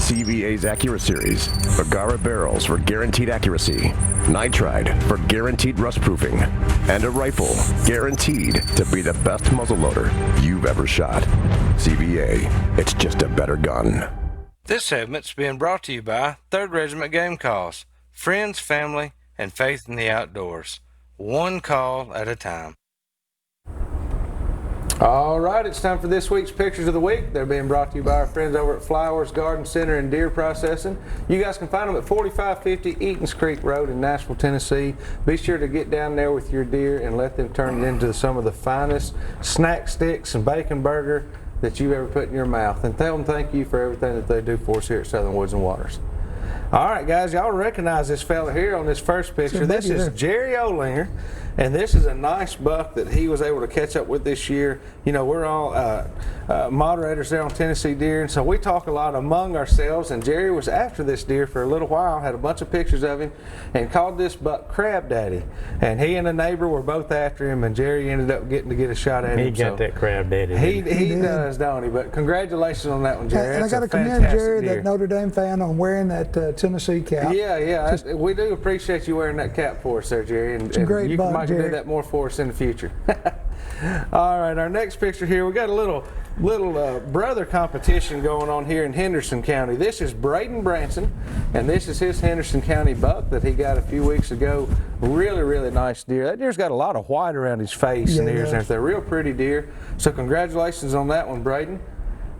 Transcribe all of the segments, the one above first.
CVA's AccuraSeries, Agara barrels for guaranteed accuracy, nitride for guaranteed rust proofing, and a rifle guaranteed to be the best muzzleloader you've ever shot. CVA, it's just a better gun. This segment's being brought to you by 3rd Regiment Game Calls, friends, family, and faith in the outdoors. One call at a time. All right, it's time for this week's Pictures of the Week. They're being brought to you by our friends over at Flowers Garden Center and Deer Processing. You guys can find them at 4550 Eatons Creek Road in Nashville, Tennessee. Be sure to get down there with your deer and let them turn it into some of the finest snack sticks and bacon burger that you've ever put in your mouth. And tell them thank you for everything that they do for us here at Southern Woods and Waters. All right, guys, y'all recognize this fella here on this first picture. This is Jerry Olynyk, and this is a nice buck that he was able to catch up with this year. You know, we're all moderators there on Tennessee Deer, and so we talk a lot among ourselves, and Jerry was after this deer for a little while, had a bunch of pictures of him, and called this buck Crab Daddy. And he and a neighbor were both after him, and Jerry ended up getting to get a shot at him. He got that Crab Daddy. He does, don't he? But congratulations on that one, Jerry. And I got to commend Jerry, that Notre Dame fan, on wearing that Tennessee cap. Yeah. We do appreciate you wearing that cap for us there, Jerry. And, it's a great you buck, might Jerry. do that more for us in the future. All right, our next picture here, we got a little brother competition going on here in Henderson County. This is Braden Branson, and this is his Henderson County buck that he got a few weeks ago. Really nice deer. That deer's got a lot of white around his face and ears, and they're real pretty deer. So congratulations on that one, Braden.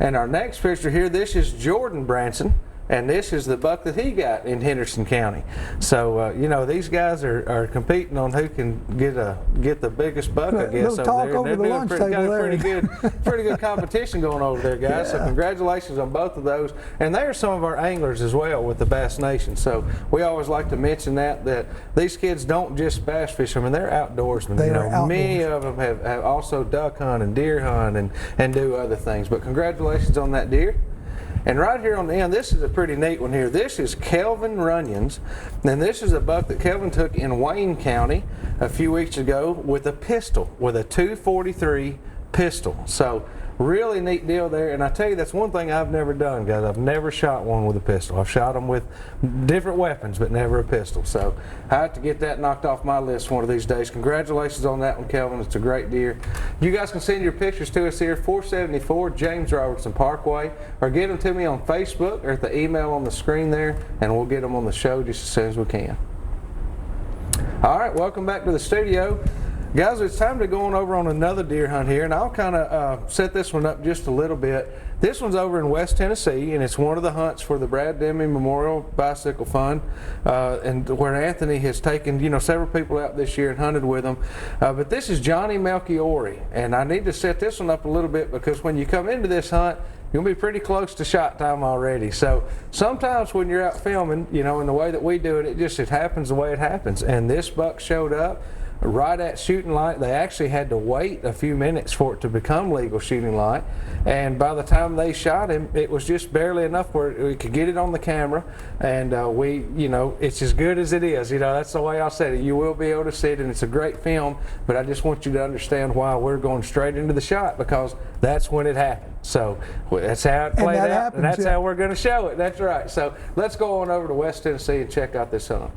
And our next picture here, this is Jordan Branson. And this is the buck that he got in Henderson County. So, you know, these guys are competing on who can get the biggest buck, I guess, over there. Over the lunch table there. Pretty good competition going over there, guys. So congratulations on both of those. And they are some of our anglers as well with the Bass Nation. So we always like to mention that these kids don't just bass fish. I mean, they're outdoorsmen. Many of them have also duck hunt and deer hunt and do other things. But congratulations on that deer. And right here on the end, this is a pretty neat one here. This is Kelvin Runions, and this is a buck that Kelvin took in Wayne County a few weeks ago with a pistol, with a .243 pistol. So really neat deal there. And I tell you, that's one thing I've never done, guys. I've never shot one with a pistol. I've shot them with different weapons, but never a pistol. So I have to get that knocked off my list one of these days. Congratulations on that one, Kelvin. It's a great deer. You guys can send your pictures to us here, 474 James Robertson Parkway, or get them to me on Facebook or at the email on the screen there, and we'll get them on the show just as soon as we can. All right, welcome back to the studio. Guys, it's time to go on over on another deer hunt here, and I'll kind of set this one up just a little bit. This one's over in West Tennessee, and it's one of the hunts for the Brad Deming Memorial Bicycle Fund, and where Anthony has taken, you know, several people out this year and hunted with them. But this is Johnny Melchiori, and I need to set this one up a little bit because when you come into this hunt, you'll be pretty close to shot time already. So sometimes when you're out filming, you know, in the way that we do it, it happens the way it happens. And this buck showed up right at shooting light. They actually had to wait a few minutes for it to become legal shooting light, and by the time they shot him, it was just barely enough where we could get it on the camera, and you know, it's as good as it is. You know, that's the way I said it. You will be able to see it, and it's a great film, but I just want you to understand why we're going straight into the shot, because that's when it happened. So that's how it played out, and that's how we're going to show it. That's right. So let's go on over to West Tennessee and check out this hunt.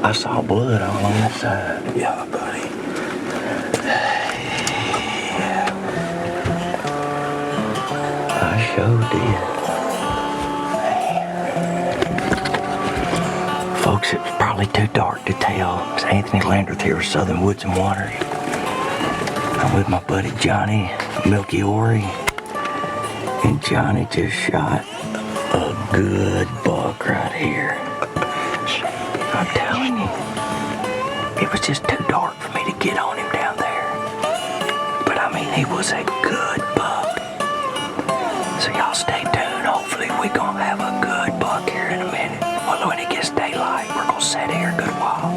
I saw blood all on the side. Yeah, buddy. I sure did. probably too dark to tell. It's Anthony Landreth here with Southern Woods and Waters. I'm with my buddy Johnny, Milky Ori. And Johnny just shot a good buck right here. I'm telling you, it was just too dark for me to get on him down there. But I mean, he was a good buck. So y'all stay tuned. Hopefully we're gonna have a good buck here in a minute. Well, when it gets daylight, we're gonna sit here a good while.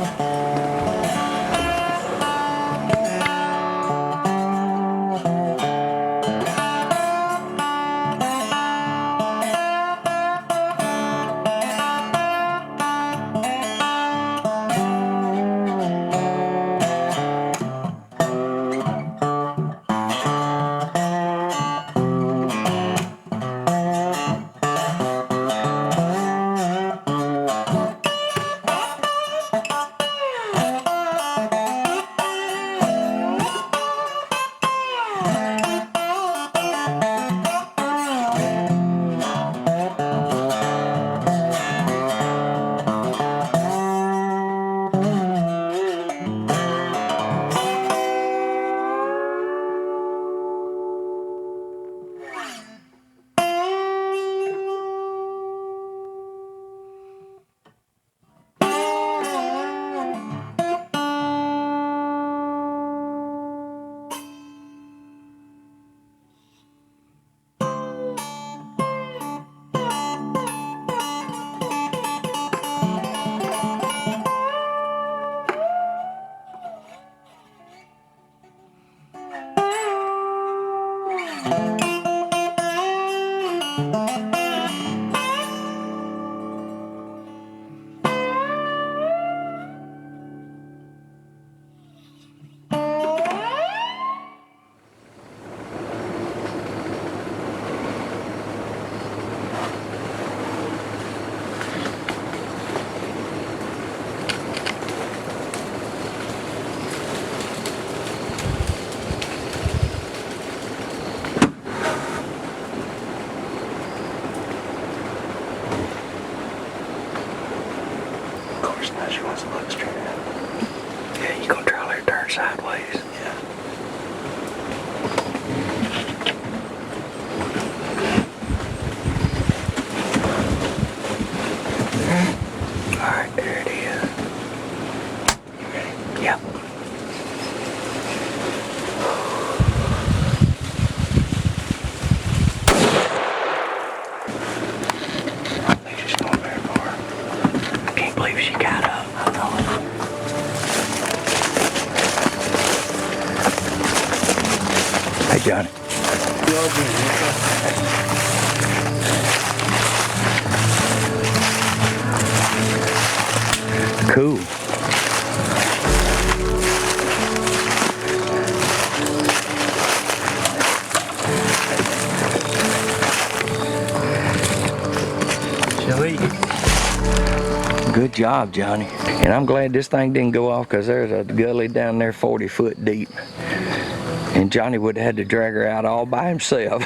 Sideways. Yeah. All right, there it is. You ready? Yep. She's going very far. I can't believe she got up. I know it. Hey, Johnny. Cool. She'll eat. Good job, Johnny. And I'm glad this thing didn't go off because there's a gully down there 40 foot deep. And Johnny would have had to drag her out all by himself.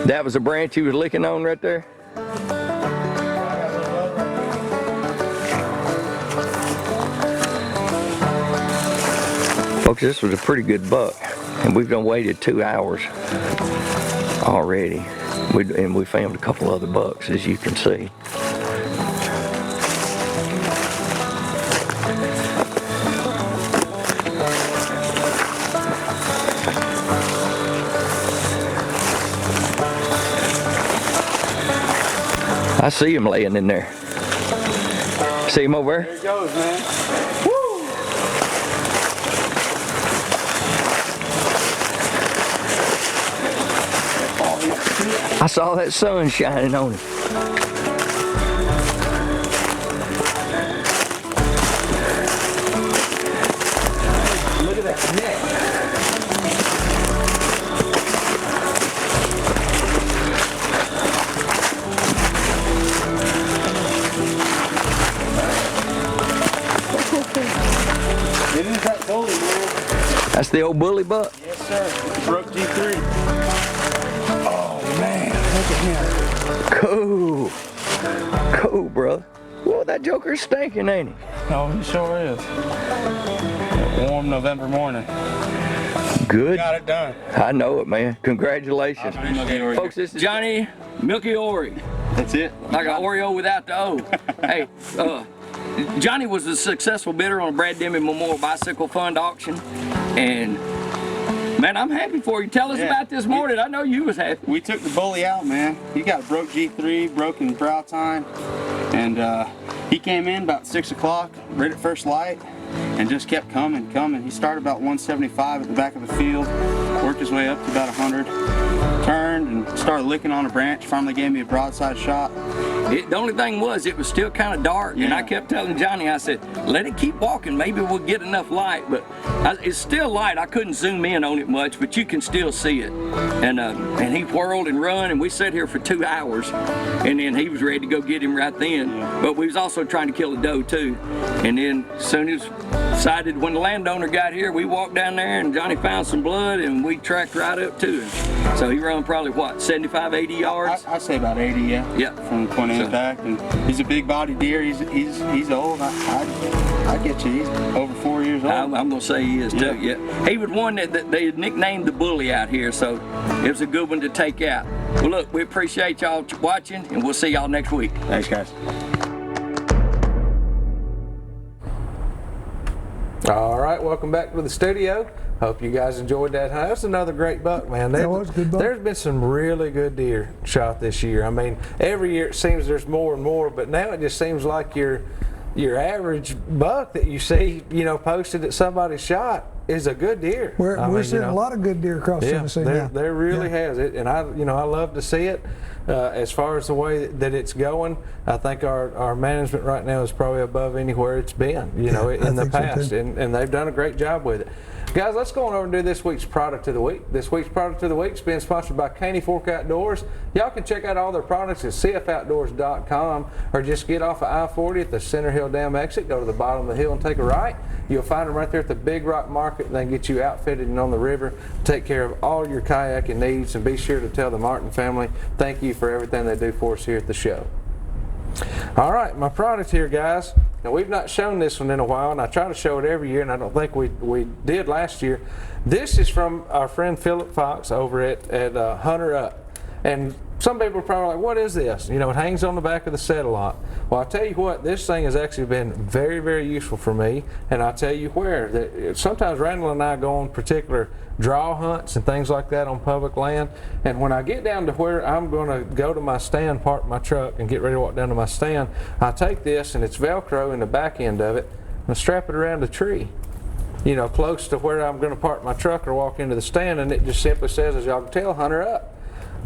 That was a branch he was licking on right there? Folks, this was a pretty good buck. And we've done waited 2 hours already. And we found a couple other bucks, as you can see. I see him laying in there. See him over there? There he goes, man. Woo! I saw that sun shining on him. Look at that neck. It is that bully, man. That's the old bully buck? Yes, sir. Broke G3. Oh, man. Look at him. Cool. Cool, brother. Well, that joker's stinking, ain't he? Oh, he sure is. Warm November morning. Good. Got it done. I know it, man. Congratulations. Folks, this is Johnny Milky Ori. That's it. Like an Oreo without the O. Hey, Johnny was a successful bidder on a Brad Demme Memorial Bicycle Fund auction, and man, I'm happy for you. Tell us about this morning. I know you was happy. We took the bully out, man. He got a broke G3, broken brow tine, and he came in about 6 o'clock, right at first light, and just kept coming. He started about 175 at the back of the field, worked his way up to about 100, turned and started licking on a branch, finally gave me a broadside shot. The only thing was, it was still kind of dark, and I kept telling Johnny, I said, let it keep walking, maybe we'll get enough light, but it's still light. I couldn't zoom in on it much, but you can still see it. And he whirled and run, and we sat here for 2 hours, and then he was ready to go get him right then. But we was also trying to kill a doe too. And then as soon as decided, when the landowner got here, we walked down there, and Johnny found some blood, and we tracked right up to him. So he run probably, what, 75, 80 yards? I'd say about 80, yeah. From the point end back, and he's a big body deer. He's old. I get you. He's over 4 years old. I'm gonna say he is too. Yeah. He was one that they had nicknamed the bully out here, so it was a good one to take out. Well, look, we appreciate y'all watching, and we'll see y'all next week. Thanks, guys. All right, welcome back to the studio. Hope you guys enjoyed that hunt. That's another great buck, man. That was a good buck. There's been some really good deer shot this year. I mean, every year it seems there's more and more, but now it just seems like your average buck that you see, posted that somebody shot is a good deer. We're seeing a lot of good deer across Tennessee now. There really has it, and I love to see it. As far as the way that it's going, I think our management right now is probably above anywhere it's been, in the past, and they've done a great job with it. Guys, let's go on over and do this week's product of the week. This week's product of the week is being sponsored by Caney Fork Outdoors. Y'all can check out all their products at cfoutdoors.com, or just get off of I-40 at the Center Hill Dam exit, go to the bottom of the hill and take a right. You'll find them right there at the Big Rock Market, and they can get you outfitted and on the river, take care of all your kayaking needs, and be sure to tell the Martin family thank you for everything they do for us here at the show. All right, my product here, guys. Now, we've not shown this one in a while, and I try to show it every year, and I don't think we did last year. This is from our friend Philip Fox over at Hunter Up. And some people are probably like, what is this? It hangs on the back of the set a lot. Well, I'll tell you what, this thing has actually been very, very useful for me, and I'll tell you where. Sometimes Randall and I go on particular draw hunts and things like that on public land, and when I get down to where I'm going to go to my stand, park my truck, and get ready to walk down to my stand, I take this, and it's Velcro in the back end of it, and I strap it around a tree, close to where I'm going to park my truck or walk into the stand, and it just simply says, as y'all can tell, Hunter Up.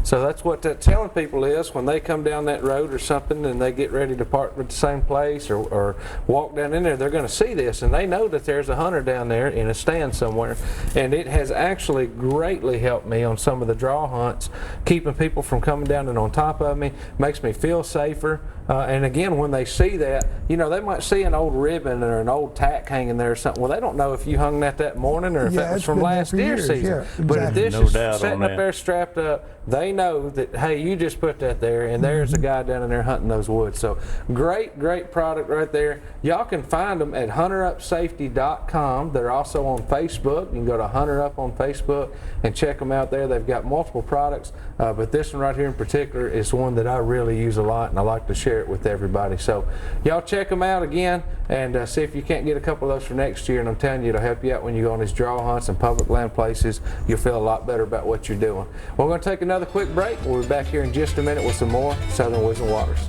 So that's what that's telling people is when they come down that road or something and they get ready to park at the same place or walk down in there, they're going to see this, and they know that there's a hunter down there in a stand somewhere. And it has actually greatly helped me on some of the draw hunts, keeping people from coming down and on top of me, makes me feel safer. And again, when they see that, they might see an old ribbon or an old tack hanging there or something. Well, they don't know if you hung that morning or if that was from last deer season. Yeah, exactly. But if this is sitting up there strapped up, they know that, hey, you just put that there, and there's a guy down in there hunting those woods. So great product right there. Y'all can find them at hunterupsafety.com. They're also on Facebook. You can go to Hunter Up on Facebook and check them out there. They've got multiple products, but this one right here in particular is one that I really use a lot, and I like to share it with everybody. So y'all check them out again and see if you can't get a couple of those for next year, and I'm telling you, it'll help you out when you go on these draw hunts and public land places. You'll feel a lot better about what you're doing. We're going to take another quick break. We'll be back here in just a minute with some more Southern Woods and Waters.